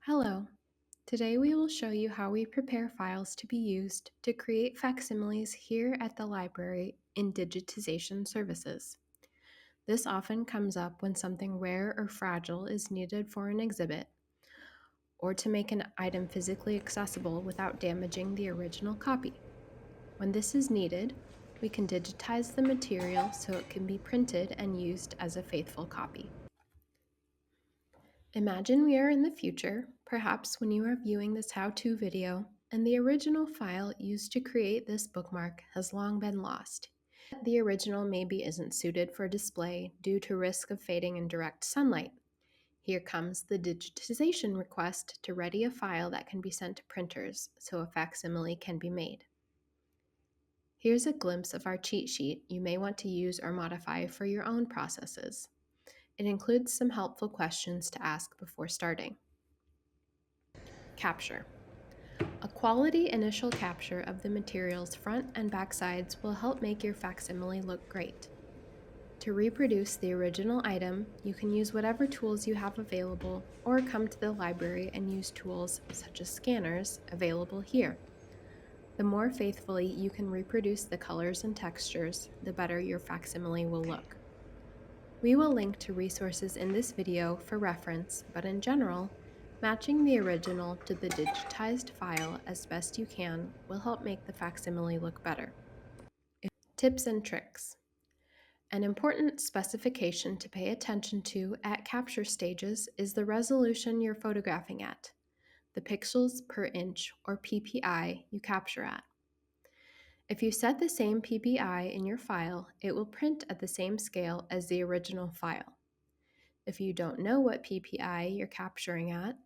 Hello. Today we will show you how we prepare files to be used to create facsimiles here at the library in Digitization Services. This often comes up when something rare or fragile is needed for an exhibit, or to make an item physically accessible without damaging the original copy. When this is needed, we can digitize the material so it can be printed and used as a faithful copy. Imagine we are in the future, perhaps when you are viewing this how-to video, and the original file used to create this bookmark has long been lost. The original maybe isn't suited for display due to risk of fading in direct sunlight. Here comes the digitization request to ready a file that can be sent to printers so a facsimile can be made. Here's a glimpse of our cheat sheet you may want to use or modify for your own processes. It includes some helpful questions to ask before starting. Capture. A quality initial capture of the material's front and back sides will help make your facsimile look great. To reproduce the original item, you can use whatever tools you have available or come to the library and use tools such as scanners available here. The more faithfully you can reproduce the colors and textures, the better your facsimile will look. We will link to resources in this video for reference, but in general, matching the original to the digitized file as best you can will help make the facsimile look better. Tips and tricks. An important specification to pay attention to at capture stages is the resolution you're photographing at, the pixels per inch or PPI you capture at. If you set the same PPI in your file, it will print at the same scale as the original file. If you don't know what PPI you're capturing at,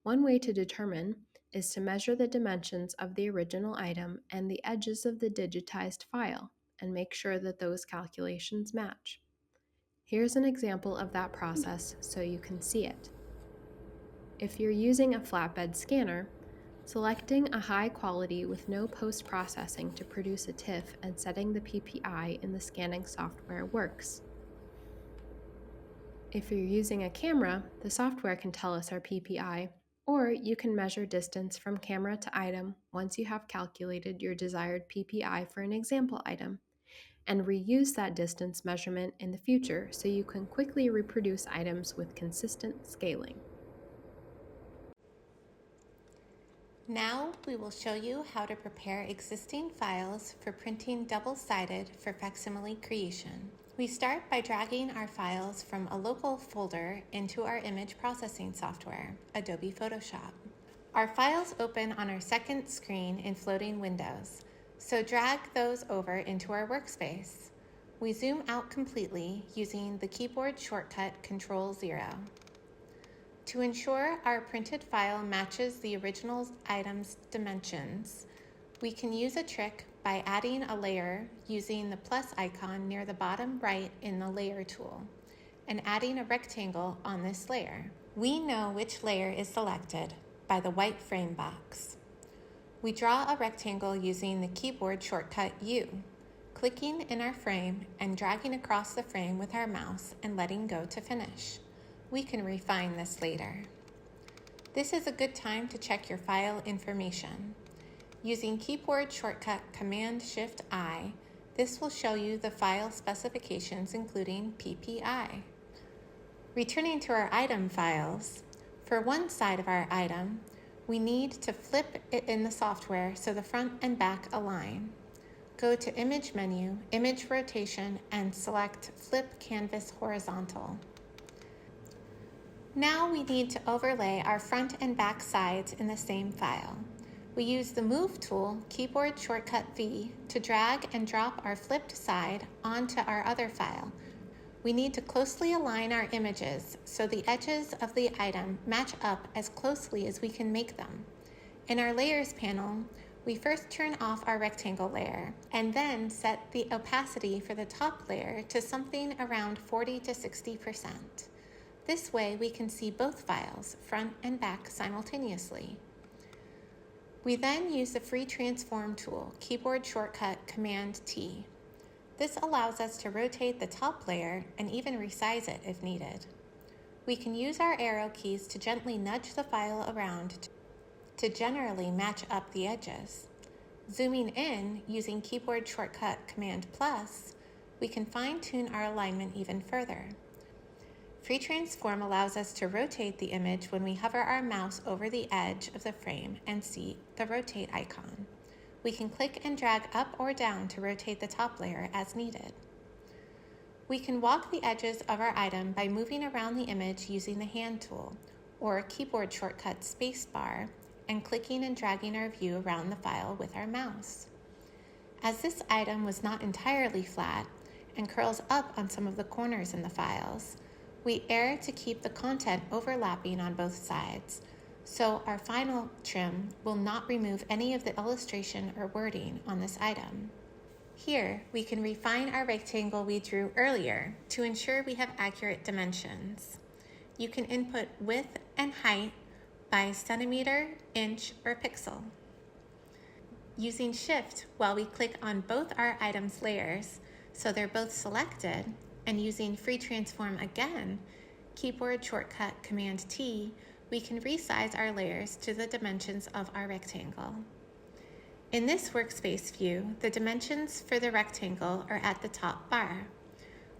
one way to determine is to measure the dimensions of the original item and the edges of the digitized file and make sure that those calculations match. Here's an example of that process so you can see it. If you're using a flatbed scanner, selecting a high quality with no post-processing to produce a TIFF and setting the PPI in the scanning software works. If you're using a camera, the software can tell us our PPI, or you can measure distance from camera to item once you have calculated your desired PPI for an example item, and reuse that distance measurement in the future so you can quickly reproduce items with consistent scaling. Now we will show you how to prepare existing files for printing double-sided for facsimile creation. We start by dragging our files from a local folder into our image processing software, Adobe Photoshop. Our files open on our second screen in floating windows, so drag those over into our workspace. We zoom out completely using the keyboard shortcut Ctrl-0. To ensure our printed file matches the original item's dimensions, we can use a trick by adding a layer using the plus icon near the bottom right in the Layer tool and adding a rectangle on this layer. We know which layer is selected by the white frame box. We draw a rectangle using the keyboard shortcut U, clicking in our frame and dragging across the frame with our mouse and letting go to finish. We can refine this later. This is a good time to check your file information. Using keyboard shortcut Command-Shift-I, this will show you the file specifications including PPI. Returning to our item files, for one side of our item, we need to flip it in the software so the front and back align. Go to Image menu, Image Rotation, and select Flip Canvas Horizontal. Now we need to overlay our front and back sides in the same file. We use the Move tool, keyboard shortcut V, to drag and drop our flipped side onto our other file. We need to closely align our images so the edges of the item match up as closely as we can make them. In our Layers panel, we first turn off our rectangle layer and then set the opacity for the top layer to something around 40 to 60%. This way we can see both files, front and back, simultaneously. We then use the free transform tool, keyboard shortcut Command-T. This allows us to rotate the top layer and even resize it if needed. We can use our arrow keys to gently nudge the file around to generally match up the edges. Zooming in using keyboard shortcut Command+, we can fine-tune our alignment even further. Free Transform allows us to rotate the image when we hover our mouse over the edge of the frame and see the rotate icon. We can click and drag up or down to rotate the top layer as needed. We can walk the edges of our item by moving around the image using the hand tool or keyboard shortcut spacebar and clicking and dragging our view around the file with our mouse. As this item was not entirely flat and curls up on some of the corners in the files, we err to keep the content overlapping on both sides, so our final trim will not remove any of the illustration or wording on this item. Here, we can refine our rectangle we drew earlier to ensure we have accurate dimensions. You can input width and height by centimeter, inch, or pixel. Using Shift while we click on both our items' layers so they're both selected, and using Free Transform again, keyboard shortcut Command-T, we can resize our layers to the dimensions of our rectangle. In this workspace view, the dimensions for the rectangle are at the top bar.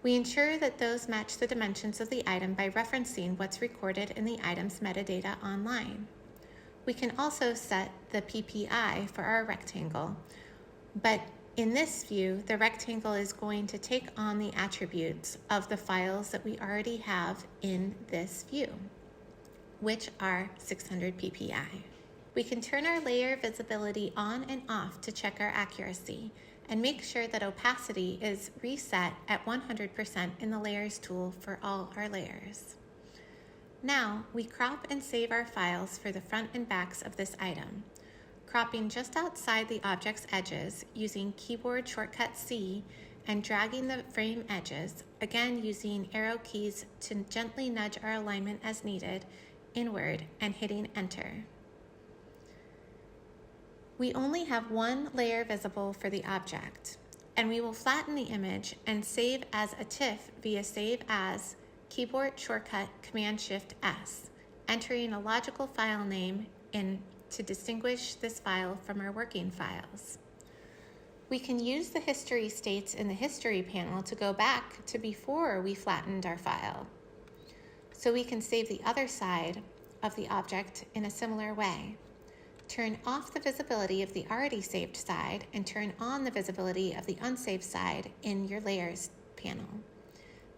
We ensure that those match the dimensions of the item by referencing what's recorded in the item's metadata online. We can also set the PPI for our rectangle, but in this view, the rectangle is going to take on the attributes of the files that we already have in this view, which are 600 PPI. We can turn our layer visibility on and off to check our accuracy and make sure that opacity is reset at 100% in the Layers tool for all our layers. Now, we crop and save our files for the front and backs of this item, cropping just outside the object's edges using keyboard shortcut C and dragging the frame edges, again using arrow keys to gently nudge our alignment as needed inward and hitting Enter. We only have one layer visible for the object, and we will flatten the image and save as a TIFF via Save As, keyboard shortcut Command-Shift-S, entering a logical file name in to distinguish this file from our working files. We can use the history states in the History panel to go back to before we flattened our file, so we can save the other side of the object in a similar way. Turn off the visibility of the already saved side and turn on the visibility of the unsaved side in your Layers panel.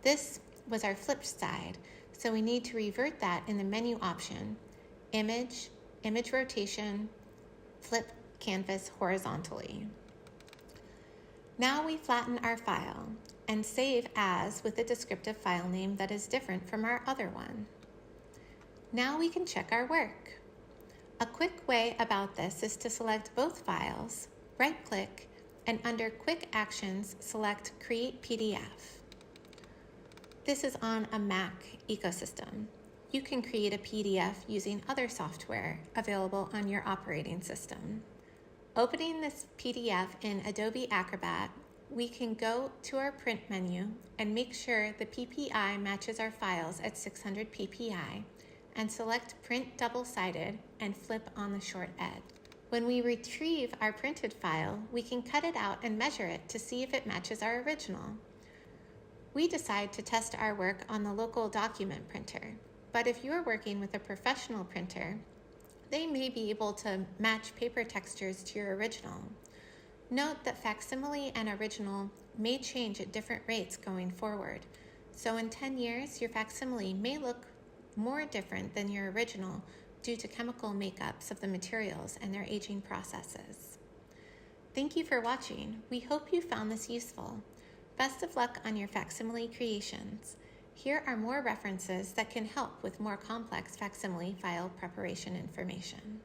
This was our flipped side, so we need to revert that in the menu option, Image, Image Rotation, Flip Canvas Horizontally. Now we flatten our file and save as with a descriptive file name that is different from our other one. Now we can check our work. A quick way about this is to select both files, right-click, and under Quick Actions, select Create PDF. This is on a Mac ecosystem. You can create a PDF using other software available on your operating system. Opening this PDF in Adobe Acrobat, we can go to our Print menu and make sure the PPI matches our files at 600 PPI, and select Print Double-Sided and flip on the short edge. When we retrieve our printed file, we can cut it out and measure it to see if it matches our original. We decide to test our work on the local document printer, but if you're working with a professional printer, they may be able to match paper textures to your original. Note that facsimile and original may change at different rates going forward, so in 10 years, your facsimile may look more different than your original due to chemical makeups of the materials and their aging processes. Thank you for watching. We hope you found this useful. Best of luck on your facsimile creations. Here are more references that can help with more complex facsimile file preparation information.